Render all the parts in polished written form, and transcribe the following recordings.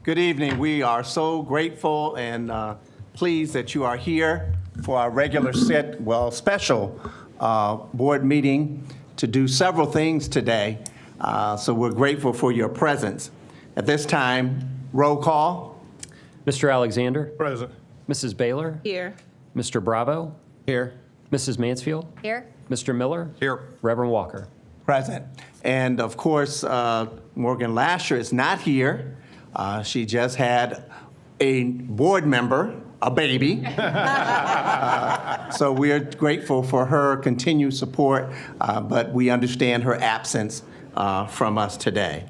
Good evening. We are so grateful and pleased that you are here for our regular special board meeting to do several things today. So we're grateful for your presence. At this time, roll call. Mr. Alexander. Present. Mrs. Baylor. Here. Mr. Bravo. Here. Mrs. Mansfield. Here. Mr. Miller. Here. Reverend Walker. Present. And of course, Morgan Lasher is not here. She just had a board member, a baby. So we're grateful for her continued support, but we understand her absence from us today.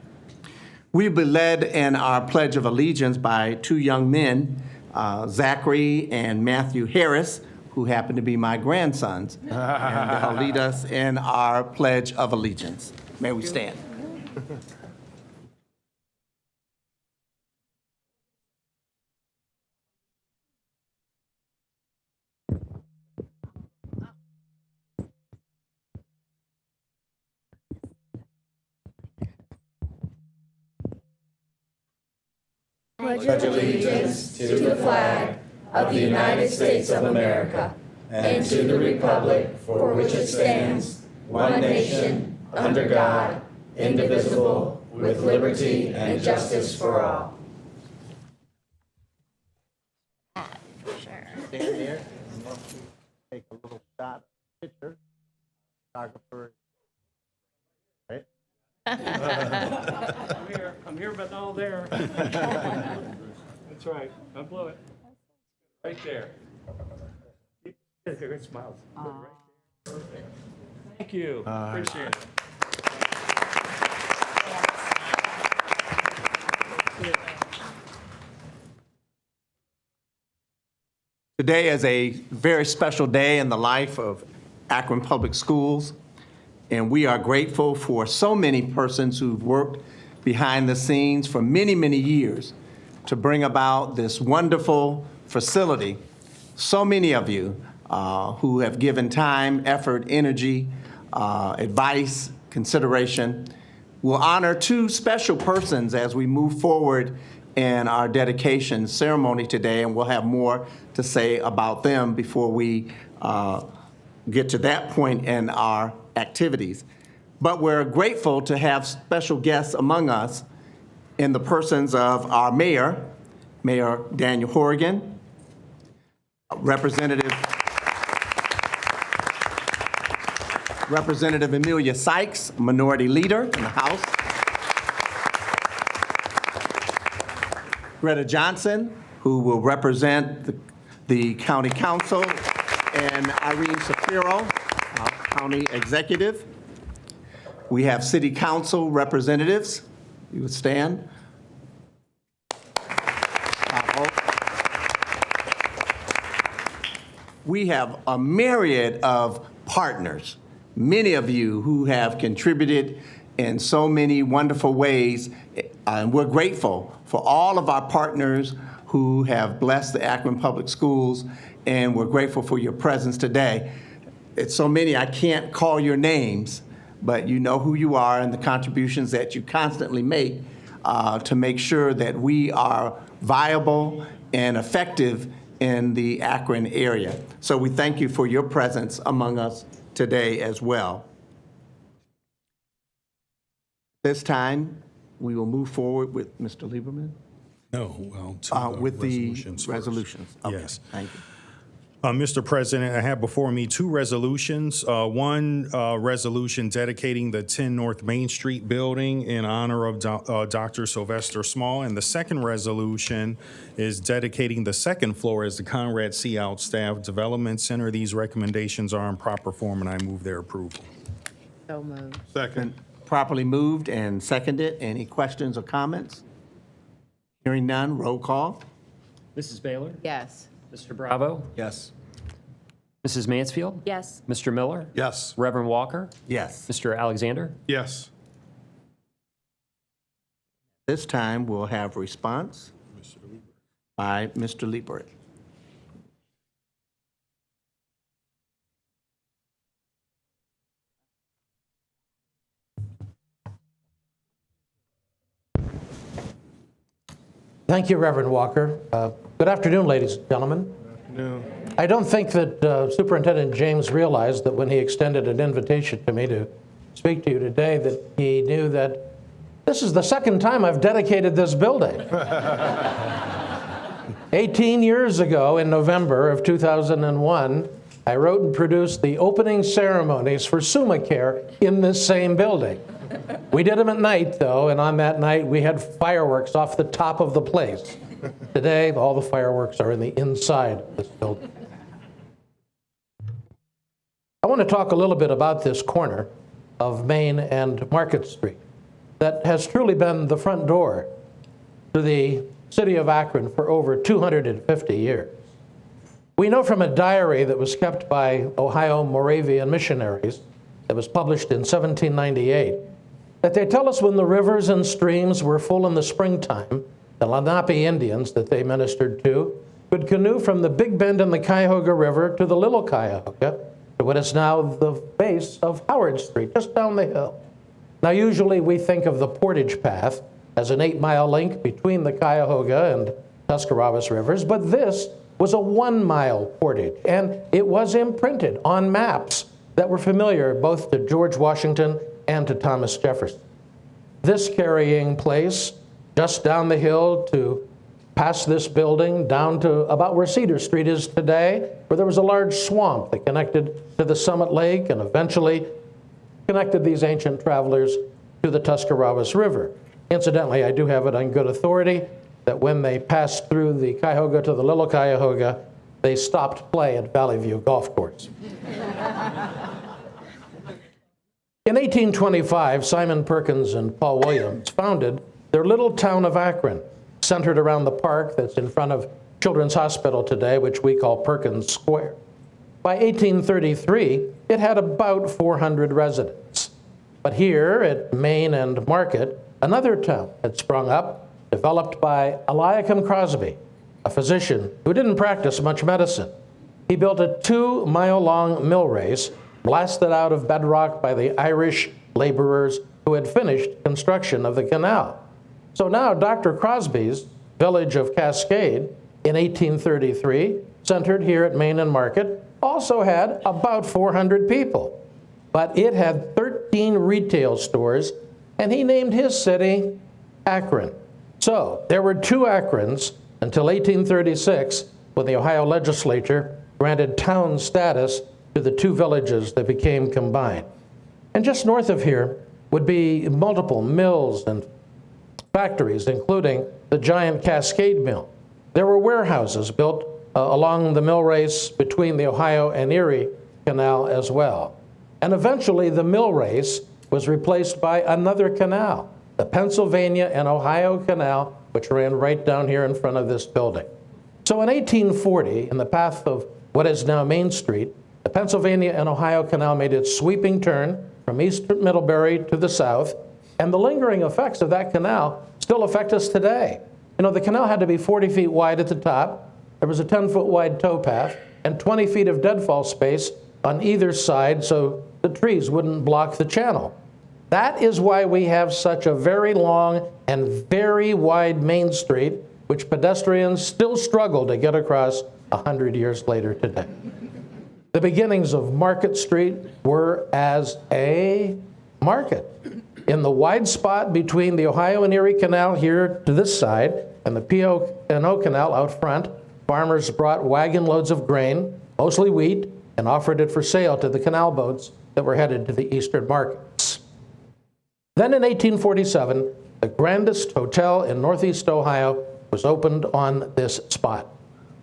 We've been led in our Pledge of Allegiance by two young men, Zachary and Matthew Harris, who happen to be my grandsons, and they'll lead us in our Pledge of Allegiance. May we stand? Pledge allegiance to the flag of the United States of America and to the republic for which it stands, one nation, under God, indivisible, with liberty and justice for all. Stand there. Take a little shot, picture. Photographer. Right? I'm here, but not there. That's right. Don't blow it. Right there. Good smiles. Right there. Perfect. Thank you. Appreciate it. Today is a very special day in the life of Akron Public Schools, and we are grateful for so many persons who've worked behind the scenes for many, many years to bring about this wonderful facility. So many of you who have given time, effort, energy, advice, consideration. We'll honor two special persons as we move forward in our dedication ceremony today, and we'll have more to say about them before we get to that point in our activities. But we're grateful to have special guests among us in the persons of our mayor, Mayor Daniel Horrigan, Representative Amelia Sykes, Minority Leader in the House, Greta Johnson, who will represent the County Council, and Irene Shapiro, our County Executive. We have City Council representatives. You would stand. We have a myriad of partners, many of you who have contributed in so many wonderful ways, and we're grateful for all of our partners who have blessed the Akron Public Schools, and we're grateful for your presence today. It's so many I can't call your names, but you know who you are and the contributions that you constantly make to make sure that we are viable and effective in the Akron area. So we thank you for your presence among us today as well. This time, we will move forward with Mr. Lieberman. No, well, to With the resolutions first. resolutions. Okay, Yes. thank you. Mr. President, I have before me two resolutions. One resolution dedicating the 10 North Main Street building in honor of Dr. Sylvester Small, and the second resolution is dedicating the second floor as the Conrad C. Outstaff Development Center. These recommendations are in proper form, and I move their approval. So moved. Second. Properly moved and seconded. Any questions or comments? Hearing none, roll call. Mrs. Baylor. Yes. Mr. Bravo. Yes. Mrs. Mansfield. Yes. Mr. Miller. Yes. Reverend Walker. Yes. Mr. Alexander. Yes. This time, we'll have response by Mr. Liebert. Thank you, Reverend Walker. Good afternoon, ladies and gentlemen. I don't think that Superintendent James realized that when he extended an invitation to me to speak to you today, that he knew that this is the second time I've dedicated this building. 18 years ago, in November of 2001, I wrote and produced the opening ceremonies for SummaCare in this same building. We did them at night, though, and on that night, we had fireworks off the top of the place. Today, all the fireworks are in the inside of this building. I want to talk a little bit about this corner of Main and Market Street that has truly been the front door to the city of Akron for over 250 years. We know from a diary that was kept by Ohio Moravian missionaries that was published in 1798 that they tell us when the rivers and streams were full in the springtime, the Lenape Indians that they ministered to could canoe from the Big Bend in the Cuyahoga River to the Little Cuyahoga to what is now the base of Howard Street, just down the hill. Now, usually we think of the Portage Path as an 8-mile link between the Cuyahoga and Tuscarawas rivers, but this was a 1-mile portage, and it was imprinted on maps that were familiar both to George Washington and to Thomas Jefferson. This carrying place just down the hill to past this building down to about where Cedar Street is today, where there was a large swamp that connected to the Summit Lake and eventually connected these ancient travelers to the Tuscarawas River. Incidentally, I do have it on good authority that when they passed through the Cuyahoga to the Little Cuyahoga, they stopped play at Valley View Golf Course. In 1825, Simon Perkins and Paul Williams founded their little town of Akron, centered around the park that's in front of Children's Hospital today, which we call Perkins Square. By 1833, it had about 400 residents. But here at Main and Market, another town had sprung up, developed by Eliakim Crosby, a physician who didn't practice much medicine. He built a 2-mile-long mill race blasted out of bedrock by the Irish laborers who had finished construction of the canal. So now Dr. Crosby's village of Cascade in 1833, centered here at Main and Market, also had about 400 people. But it had 13 retail stores, and he named his city Akron. So there were 2 Akrons until 1836, when the Ohio legislature granted town status to the 2 villages that became combined. And just north of here would be multiple mills and factories, including the giant Cascade Mill. There were warehouses built along the mill race between the Ohio and Erie Canal as well. And eventually the mill race was replaced by another canal, the Pennsylvania and Ohio Canal, which ran right down here in front of this building. So in 1840, in the path of what is now Main Street, the Pennsylvania and Ohio Canal made its sweeping turn from East Middlebury to the south, and the lingering effects of that canal still affect us today. You know, the canal had to be 40 feet wide at the top. There was a 10-foot wide towpath and 20 feet of deadfall space on either side so the trees wouldn't block the channel. That is why we have such a very long and very wide Main Street, which pedestrians still struggle to get across 100 years later today. The beginnings of Market Street were as a market. In the wide spot between the Ohio and Erie Canal here to this side and the P&O Canal out front, farmers brought wagon loads of grain, mostly wheat, and offered it for sale to the canal boats that were headed to the eastern markets. Then in 1847, the grandest hotel in Northeast Ohio was opened on this spot.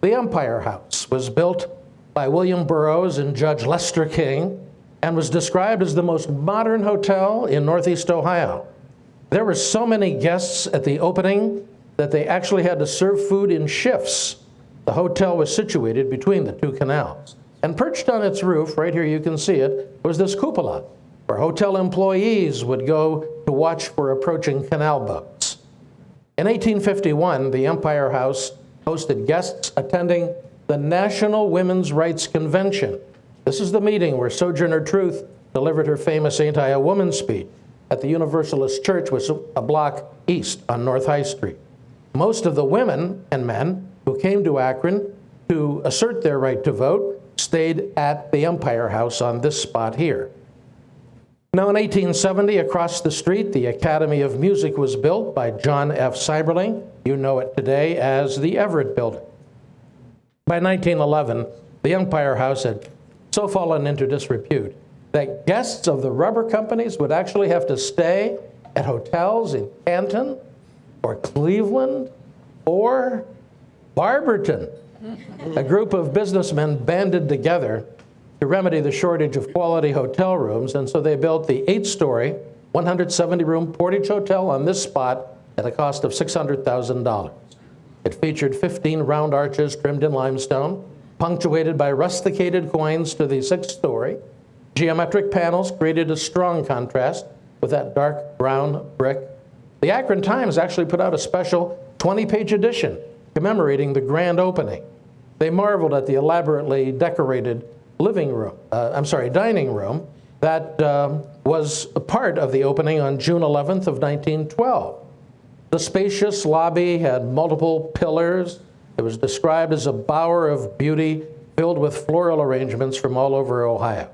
The Empire House was built by William Burroughs and Judge Lester King and was described as the most modern hotel in Northeast Ohio. There were so many guests at the opening that they actually had to serve food in shifts. The hotel was situated between the 2 canals. And perched on its roof, right here you can see it, was this cupola, where hotel employees would go to watch for approaching canal boats. In 1851, the Empire House hosted guests attending the National Women's Rights Convention. This is the meeting where Sojourner Truth delivered her famous Ain't I a Woman speech at the Universalist Church, which was a block east on North High Street. Most of the women and men who came to Akron to assert their right to vote stayed at the Empire House on this spot here. Now in 1870, across the street, the Academy of Music was built by John F. Seiberling. You know it today as the Everett Building. By 1911, the Empire House had so fallen into disrepute that guests of the rubber companies would actually have to stay at hotels in Canton or Cleveland or Barberton. A group of businessmen banded together to remedy the shortage of quality hotel rooms, and so they built the 8-story, 170-room Portage Hotel on this spot at a cost of $600,000. It featured 15 round arches trimmed in limestone, punctuated by rusticated coins to the 6th story. Geometric panels created a strong contrast with that dark brown brick. The Akron Times actually put out a special 20-page edition commemorating the grand opening. They marveled at the elaborately decorated dining room that was a part of the opening on June 11th of 1912. The spacious lobby had multiple pillars. It was described as a bower of beauty filled with floral arrangements from all over Ohio.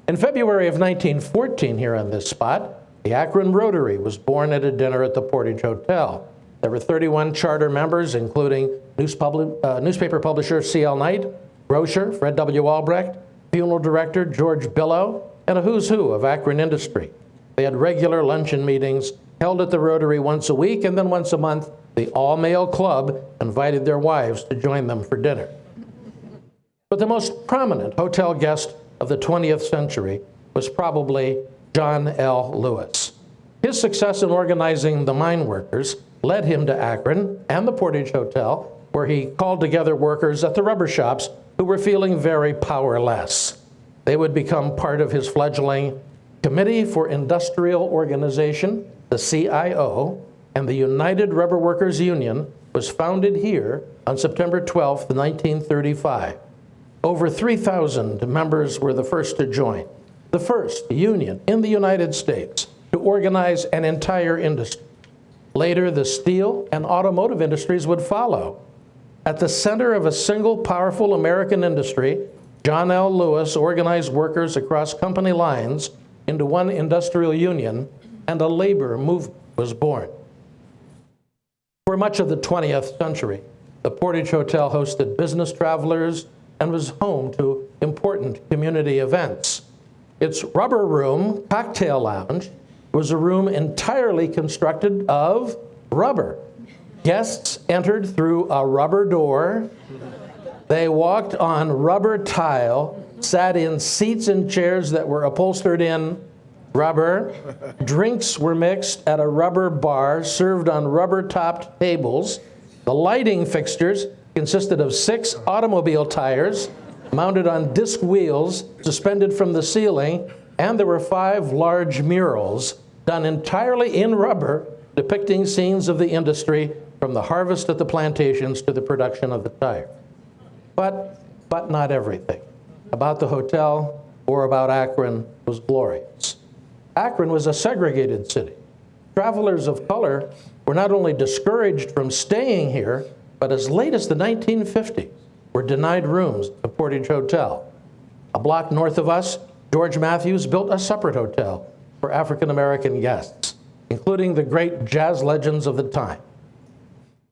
In February of 1914, here on this spot, the Akron Rotary was born at a dinner at the Portage Hotel. There were 31 charter members, including newspaper publisher C.L. Knight, grocer Fred W. Albrecht, funeral director George Billow, and a who's who of Akron industry. They had regular luncheon meetings held at the Rotary once a week, and then once a month, the all-male club invited their wives to join them for dinner. But the most prominent hotel guest of the 20th century was probably John L. Lewis. His success in organizing the mine workers led him to Akron and the Portage Hotel, where he called together workers at the rubber shops who were feeling very powerless. They would become part of his fledgling Committee for Industrial Organization, the CIO, and the United Rubber Workers Union was founded here on September 12, 1935. Over 3,000 members were the first to join, the first union in the United States to organize an entire industry. Later, the steel and automotive industries would follow. At the center of a single powerful American industry, John L. Lewis organized workers across company lines into one industrial union, and a labor movement was born. For much of the 20th century, the Portage Hotel hosted business travelers and was home to important community events. Its rubber room, cocktail lounge, was a room entirely constructed of rubber. Guests entered through a rubber door. They walked on rubber tile, sat in seats and chairs that were upholstered in rubber. Drinks were mixed at a rubber bar, served on rubber-topped tables. The lighting fixtures consisted of 6 automobile tires mounted on disc wheels suspended from the ceiling, and there were 5 large murals done entirely in rubber depicting scenes of the industry from the harvest at the plantations to the production of the tire. But not everything about the hotel or about Akron was glorious. Akron was a segregated city. Travelers of color were not only discouraged from staying here, but as late as the 1950s were denied rooms at the Portage Hotel. A block north of us, George Matthews built a separate hotel for African-American guests, including the great jazz legends of the time.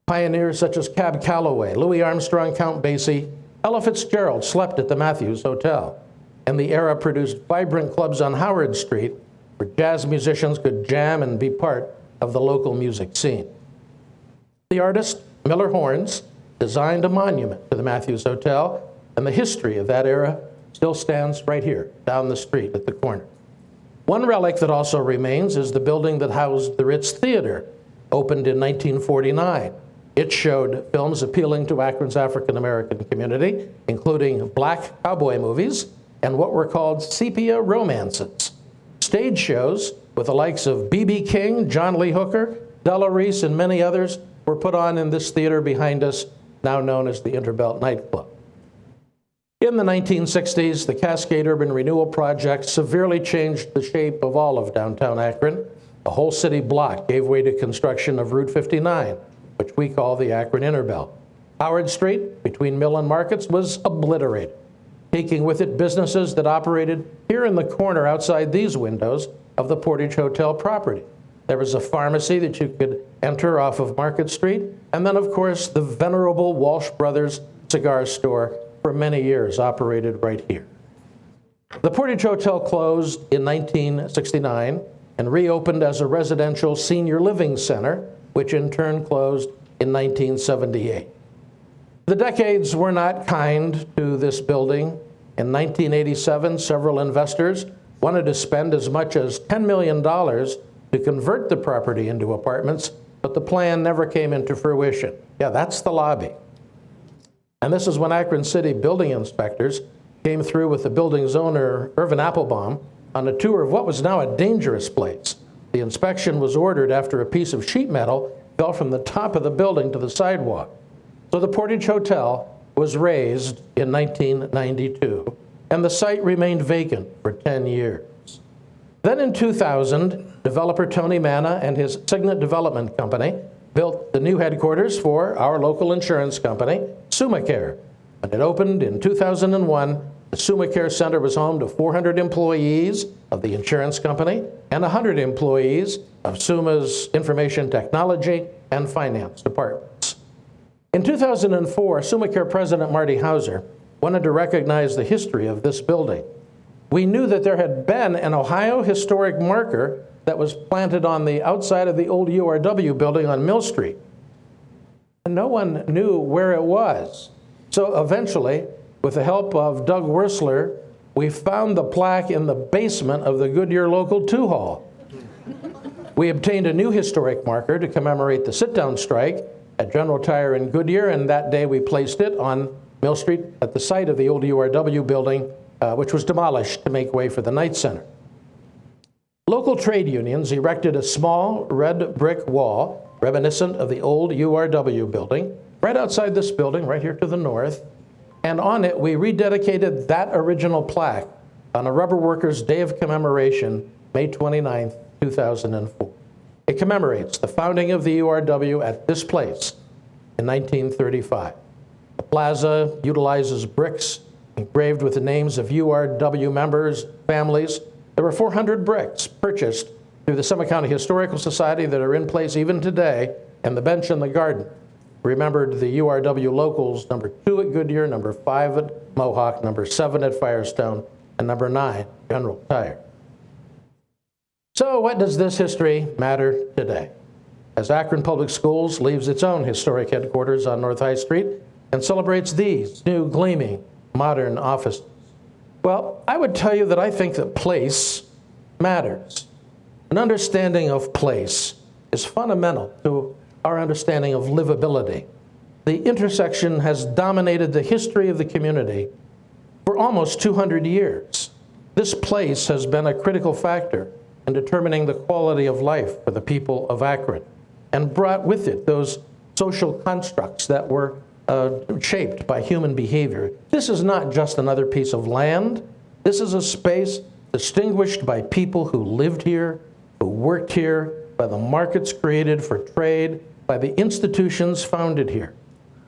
Pioneers such as Cab Calloway, Louis Armstrong, Count Basie, Ella Fitzgerald slept at the Matthews Hotel, and the era produced vibrant clubs on Howard Street where jazz musicians could jam and be part of the local music scene. The artist, Miller Horns, designed a monument to the Matthews Hotel, and the history of that era still stands right here, down the street at the corner. One relic that also remains is the building that housed the Ritz Theater, opened in 1949. It showed films appealing to Akron's African-American community, including black cowboy movies and what were called sepia romances. Stage shows with the likes of B.B. King, John Lee Hooker, Della Reese, and many others were put on in this theater behind us, now known as the Interbelt Nightclub. In the 1960s, the Cascade Urban Renewal Project severely changed the shape of all of downtown Akron. The whole city block gave way to construction of Route 59, which we call the Akron Inner Belt. Howard Street, between Mill and Markets, was obliterated, taking with it businesses that operated here in the corner outside these windows of the Portage Hotel property. There was a pharmacy that you could enter off of Market Street, and then, of course, the venerable Walsh Brothers cigar store for many years operated right here. The Portage Hotel closed in 1969 and reopened as a residential senior living center, which in turn closed in 1978. The decades were not kind to this building. In 1987, several investors wanted to spend as much as $10 million to convert the property into apartments, but the plan never came into fruition. Yeah, that's the lobby. And this is when Akron City building inspectors came through with the building's owner, Irvin Applebaum, on a tour of what was now a dangerous place. The inspection was ordered after a piece of sheet metal fell from the top of the building to the sidewalk. So the Portage Hotel was razed in 1992, and the site remained vacant for 10 years. Then in 2000, developer Tony Manna and his Signet Development Company built the new headquarters for our local insurance company, SummaCare. When it opened in 2001, the SummaCare Center was home to 400 employees of the insurance company and 100 employees of Summa's information technology and finance departments. In 2004, SummaCare President Marty Hauser wanted to recognize the history of this building. We knew that there had been an Ohio historic marker that was planted on the outside of the old URW building on Mill Street. And no one knew where it was. So eventually, with the help of Doug Wursler, we found the plaque in the basement of the Goodyear Local 2 Hall. We obtained a new historic marker to commemorate the sit-down strike at General Tire in Goodyear, and that day we placed it on Mill Street at the site of the old URW building, which was demolished to make way for the Knight Center. Local trade unions erected a small red brick wall reminiscent of the old URW building right outside this building, right here to the north, and on it we rededicated that original plaque on a Rubber Workers' Day of Commemoration, May 29, 2004. It commemorates the founding of the URW at this place in 1935. The plaza utilizes bricks engraved with the names of URW members, families. There were 400 bricks purchased through the Summit County Historical Society that are in place even today, and the bench in the garden remembered the URW locals, number 2 at Goodyear, number 5 at Mohawk, number 7 at Firestone, and number 9, General Tire. So what does this history matter today? As Akron Public Schools leaves its own historic headquarters on North High Street and celebrates these new gleaming modern offices. Well, I would tell you that I think that place matters. An understanding of place is fundamental to our understanding of livability. The intersection has dominated the history of the community for almost 200 years. This place has been a critical factor in determining the quality of life for the people of Akron and brought with it those social constructs that were shaped by human behavior. This is not just another piece of land. This is a space distinguished by people who lived here, who worked here, by the markets created for trade, by the institutions founded here.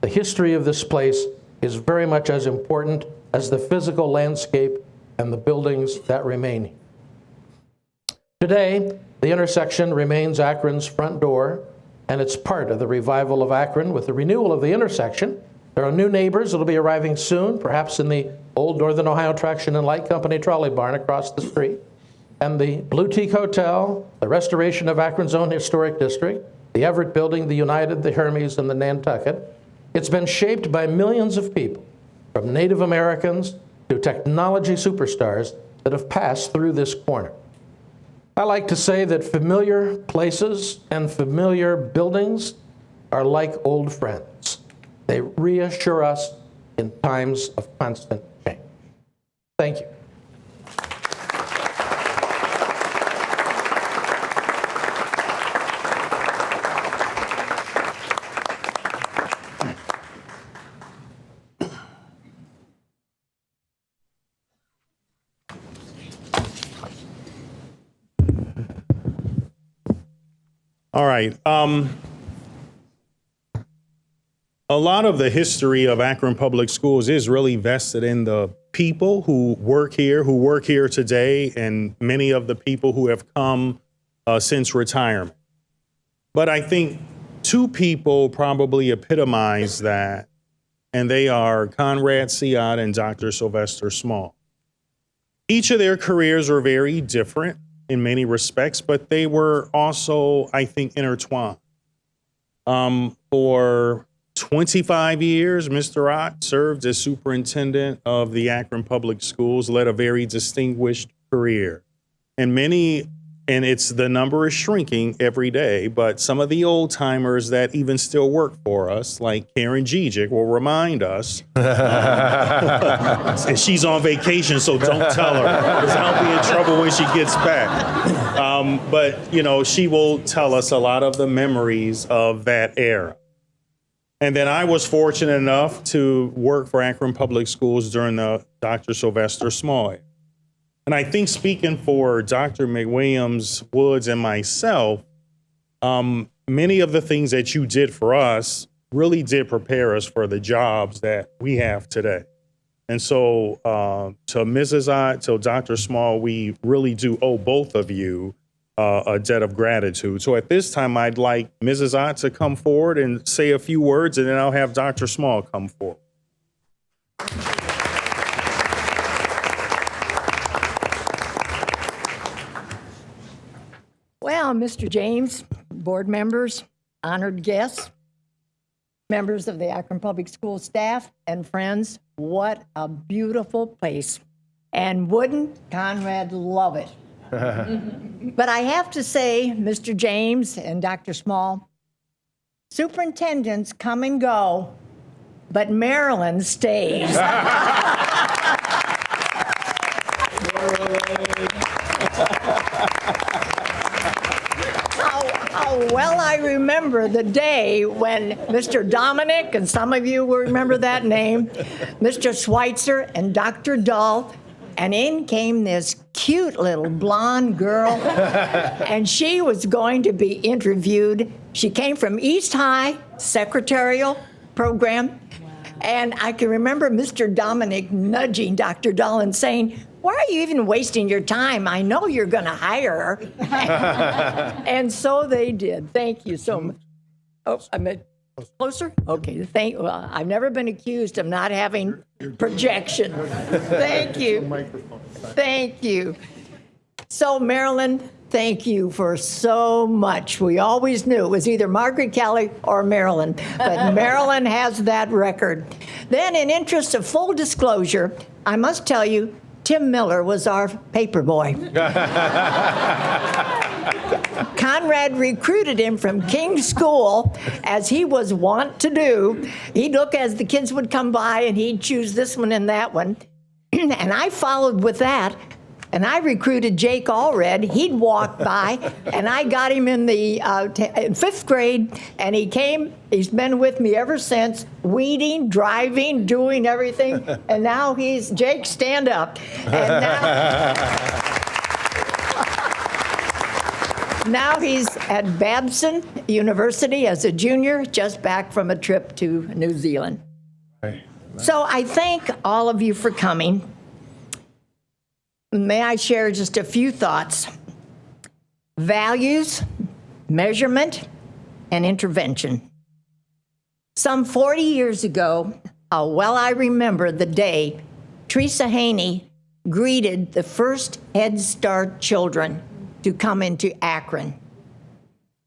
The history of this place is very much as important as the physical landscape and the buildings that remain here. Today, the intersection remains Akron's front door, and it's part of the revival of Akron. With the renewal of the intersection, there are new neighbors that will be arriving soon, perhaps in the old Northern Ohio Traction and Light Company trolley barn across the street, and the Blue Teak Hotel, the restoration of Akron's own historic district, the Everett Building, the United, the Hermes, and the Nantucket. It's been shaped by millions of people, from Native Americans to technology superstars that have passed through this corner. I like to say that familiar places and familiar buildings are like old friends. They reassure us in times of constant change. Thank you. All right. A lot of the history of Akron Public Schools is really vested in the people who work here today, and many of the people who have come since retirement. But I think two people probably epitomize that, and they are Conrad Siat and Dr. Sylvester Small. Each of their careers are very different in many respects, but they were also, I think, intertwined. For 25 years, Mr. Ott served as superintendent of the Akron Public Schools, led a very distinguished career. And it's the number is shrinking every day, but some of the old timers that even still work for us, like Karen Gijic, will remind us. And she's on vacation, so don't tell her, because I'll be in trouble when she gets back. But, you know, she will tell us a lot of the memories of that era. And then I was fortunate enough to work for Akron Public Schools during the Dr. Sylvester Small era. And I think, speaking for Dr. McWilliams, Woods, and myself, many of the things that you did for us really did prepare us for the jobs that we have today. And so to Mrs. Ott, to Dr. Small, we really do owe both of you a debt of gratitude. So at this time, I'd like Mrs. Ott to come forward and say a few words, and then I'll have Dr. Small come forward. Well, Mr. James, board members, honored guests, members of the Akron Public School staff, and friends, what a beautiful place. And wouldn't Conrad love it? But I have to say, Mr. James and Dr. Small, superintendents come and go, but Marilyn stays. How well I remember the day when Mr. Dominic, and some of you will remember that name, Mr. Schweitzer and Dr. Dull, and in came this cute little blonde girl, and she was going to be interviewed. She came from East High Secretarial Program, and I can remember Mr. Dominic nudging Dr. Dull and saying, "Why are you even wasting your time? I know you're going to hire her." And so they did. Thank you so much. Oh, I'm closer? Okay. Well, I've never been accused of not having projection. Thank you. Thank you. So, Marilyn, thank you for so much. We always knew it was either Margaret Kelly or Marilyn, but Marilyn has that record. Then, in interest of full disclosure, I must tell you, Tim Miller was our paper boy. Conrad recruited him from King's School, as he was wont to do. He'd look as the kids would come by, and he'd choose this one and that one. And I followed with that. And I recruited Jake Allred. He'd walk by, and I got him in the in 5th grade, and he came. He's been with me ever since, weeding, driving, doing everything. And now he's, Jake, stand up. And now he's at Babson University as a junior, just back from a trip to New Zealand. So I thank all of you for coming. May I share just a few thoughts? Values, measurement, and intervention. Some 40 years ago, how well I remember the day Teresa Haney greeted the first Head Start children to come into Akron.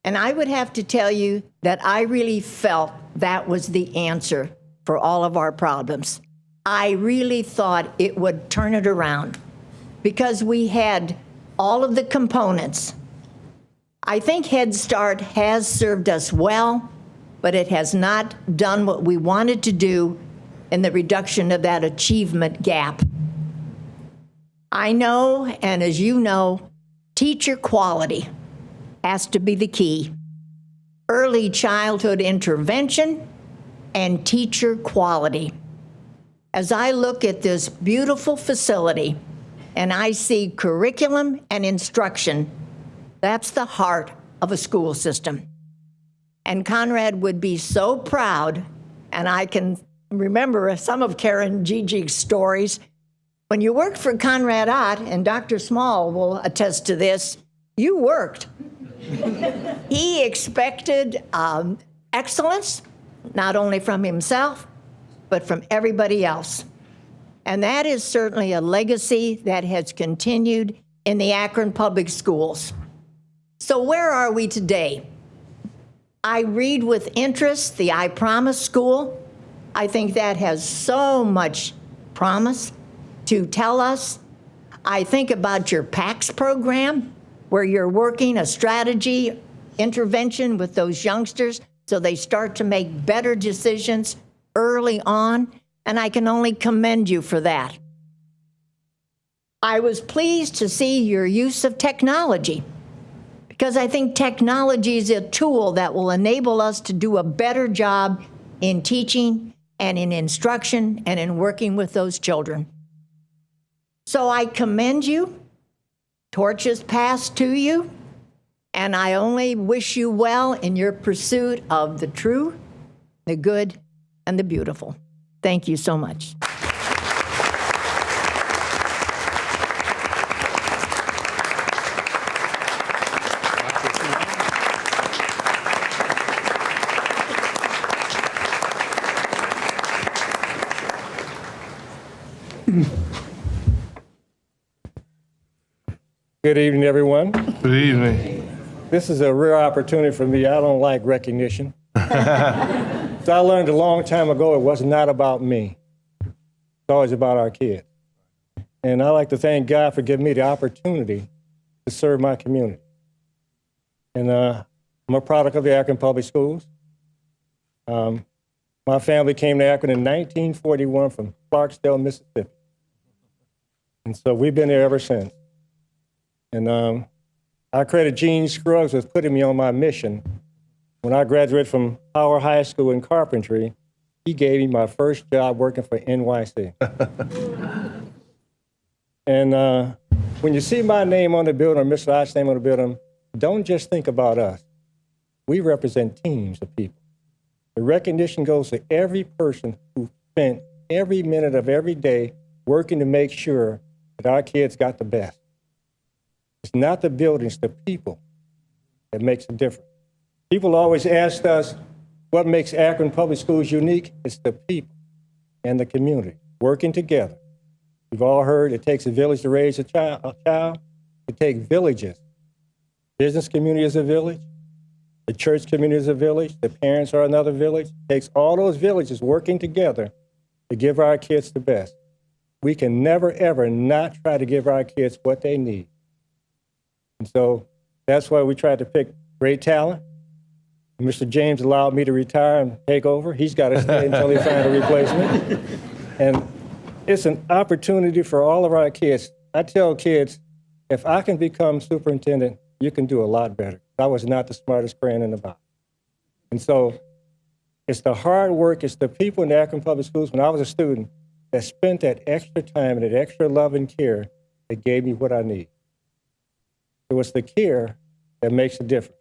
And I would have to tell you that I really felt that was the answer for all of our problems. I really thought it would turn it around, because we had all of the components. I think Head Start has served us well, but it has not done what we wanted to do in the reduction of that achievement gap. I know, and as you know, teacher quality has to be the key. Early childhood intervention and teacher quality. As I look at this beautiful facility, and I see curriculum and instruction, that's the heart of a school system. And Conrad would be so proud, and and I can remember some of Karen Gigig's stories. When you worked for Conrad Ott, and Dr. Small will attest to this, you worked. He expected excellence, not only from himself, but from everybody else. And that is certainly a legacy that has continued in the Akron Public Schools. So where are we today? I read with interest the I Promise School. I think that has so much promise to tell us. I think about your PACS program, where you're working a strategy intervention with those youngsters so they start to make better decisions early on, and I can only commend you for that. I was pleased to see your use of technology, because I think technology is a tool that will enable us to do a better job in teaching and in instruction and in working with those children. So I commend you. Torch is passed to you, and I only wish you well in your pursuit of the true, the good, and the beautiful. Thank you so much. Good evening, everyone. Good evening. This is a rare opportunity for me. I don't like recognition. So I learned a long time ago it was not about me. It's always about our kids. And I like to thank God for giving me the opportunity to serve my community. And I'm a product of the Akron Public Schools. My family came to Akron in 1941 from Clarksdale, Mississippi. And so we've been there ever since. And I credit Gene Scruggs with putting me on my mission. When I graduated from Howard High School in carpentry, he gave me my first job working for NYC. And when you see my name on the building or Mr. Ott's name on the building, don't just think about us. We represent teams of people. The recognition goes to every person who spent every minute of every day working to make sure that our kids got the best. It's not the buildings, the people that makes a difference. People always ask us, what makes Akron Public Schools unique? It's the people and the community working together. We've all heard it takes a village to raise a child. It takes villages. Business community is a village. The church community is a village. The parents are another village. It takes all those villages working together to give our kids the best. We can never, ever not try to give our kids what they need. And so that's why we tried to pick great talent. Mr. James allowed me to retire and take over. He's got to stay until he finds a replacement. And it's an opportunity for all of our kids. I tell kids, if I can become superintendent, you can do a lot better. I was not the smartest crayon in the box. And so it's the hard work, it's the people in the Akron Public Schools when I was a student that spent that extra time and that extra love and care that gave me what I need. So it's the care that makes a difference,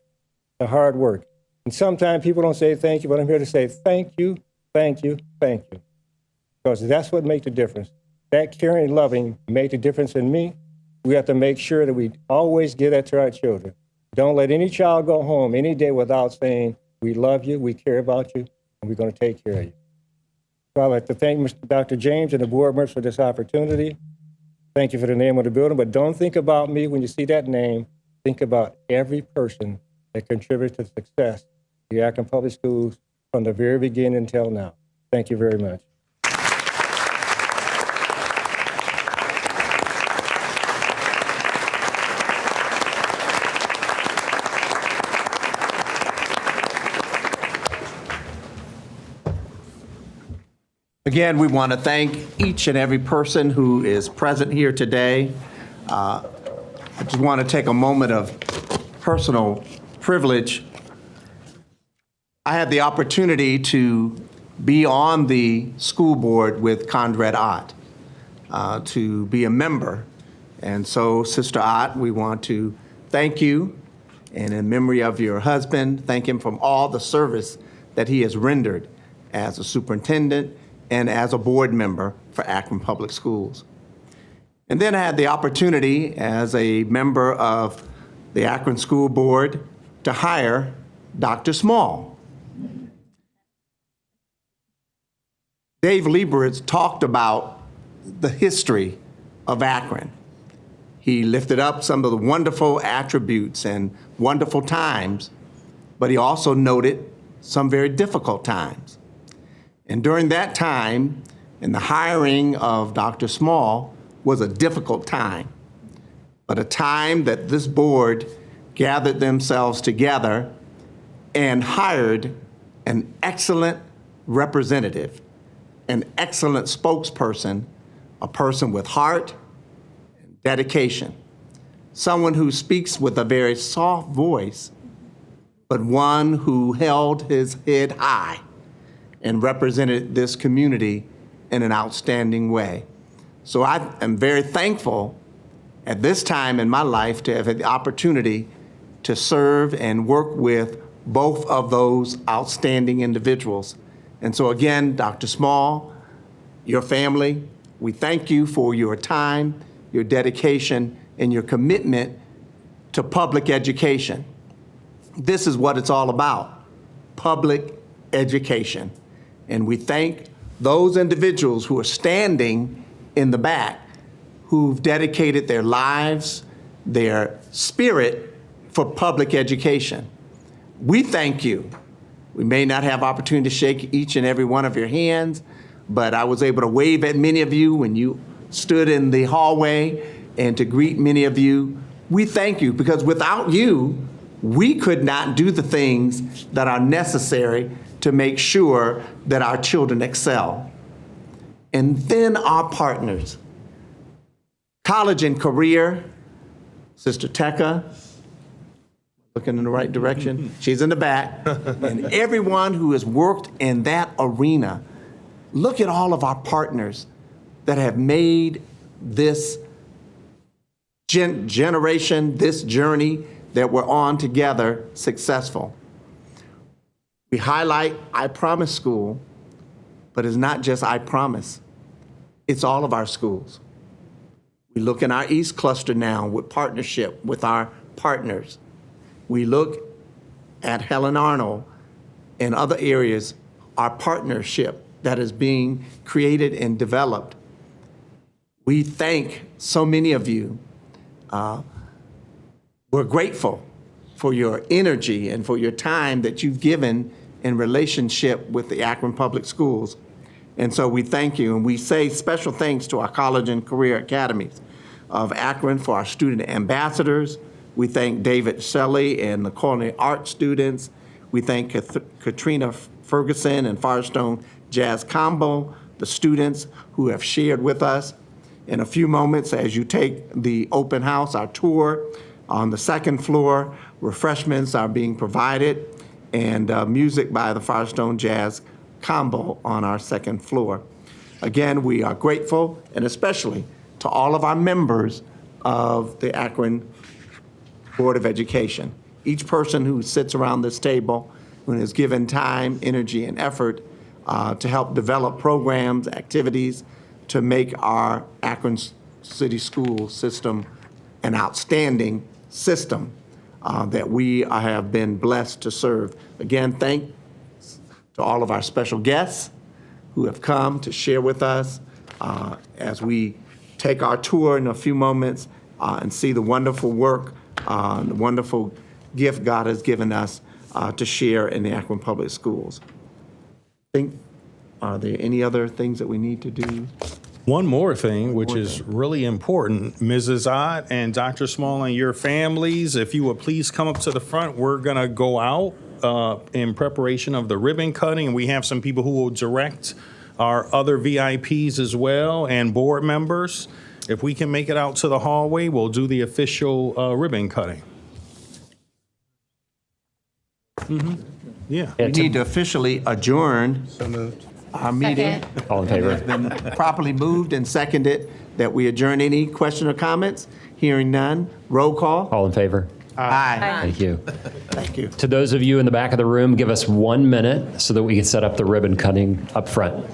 the hard work. And sometimes people don't say thank you, but I'm here to say thank you, thank you, thank you. Because that's what makes the difference. That caring and loving made the difference in me. We have to make sure that we always give that to our children. Don't let any child go home any day without saying, we love you, we care about you, and we're going to take care of you. So I'd like to thank Dr. James and the board members for this opportunity. Thank you for the name of the building, but don't think about me when you see that name. Think about every person that contributed to the success of the Akron Public Schools from the very beginning until now. Thank you very much. Again, we want to thank each and every person who is present here today. I just want to take a moment of personal privilege. I had the opportunity to be on the school board with Conrad Ott, to be a member. And so, Sister Ott, we want to thank you, and in memory of your husband, thank him for all the service that he has rendered. as a superintendent, and as a board member for Akron Public Schools. And then I had the opportunity as a member of the Akron School Board to hire Dr. Small. Dave Lieberich talked about the history of Akron. He lifted up some of the wonderful attributes and wonderful times, but he also noted some very difficult times. And during that time, and the hiring of Dr. Small was a difficult time, but a time that this board gathered themselves together and hired an excellent representative, an excellent spokesperson, a person with heart and dedication, someone who speaks with a very soft voice, but one who held his head high and represented this community in an outstanding way. So I am very thankful at this time in my life to have had the opportunity to serve and work with both of those outstanding individuals. And so again, Dr. Small, your family, we thank you for your time, your dedication, and your commitment to public education. This is what it's all about, public education. And we thank those individuals who are standing in the back who've dedicated their lives, their spirit for public education. We thank you. We may not have opportunity to shake each and every one of your hands, but I was able to wave at many of you when you stood in the hallway and to greet many of you. We thank you because without you, we could not do the things that are necessary to make sure that our children excel. And then our partners, college and career, Sister Tekka, looking in the right direction, she's in the back, and everyone who has worked in that arena. Look at all of our partners that have made this generation, this journey that we're on together successful. We highlight I Promise School, but it's not just I Promise. It's all of our schools. We look in our East Cluster now with partnership with our partners. We look at Helen Arnold and other areas, our partnership that is being created and developed. We thank so many of you. We're grateful for your energy and for your time that you've given in relationship with the Akron Public Schools. And so we thank you, and we say special thanks to our college and career academies of Akron for our student ambassadors. We thank David Shelley and the culinary arts students. We thank Katrina Ferguson and Firestone Jazz Combo, the students who have shared with us. In a few moments, as you take the open house, our tour, on the second floor, refreshments are being provided, and music by the Firestone Jazz Combo on our second floor. Again, we are grateful, and especially to all of our members of the Akron Board of Education. Each person who sits around this table and has given time, energy, and effort to help develop programs, activities, to make our Akron City School system an outstanding system that we have been blessed to serve. Again, thanks to all of our special guests who have come to share with us as we take our tour in a few moments and see the wonderful work, the wonderful gift God has given us to share in the Akron Public Schools. Are there any other things that we need to do? One more thing, which is really important, Mrs. Ott and Dr. Small and your families, if you would please come up to the front. We're going to go out in preparation of the ribbon cutting, and we have some people who will direct our other VIPs as well and board members. If we can make it out to the hallway, we'll do the official ribbon cutting. Yeah. We need to officially adjourn our meeting. All in favor? It's been properly moved and seconded that we adjourn. Any question or comments? Hearing none. Roll call. All in favor? Aye. Thank you. Thank you. To those of you in the back of the room, give us 1 minute so that we can set up the ribbon cutting up front.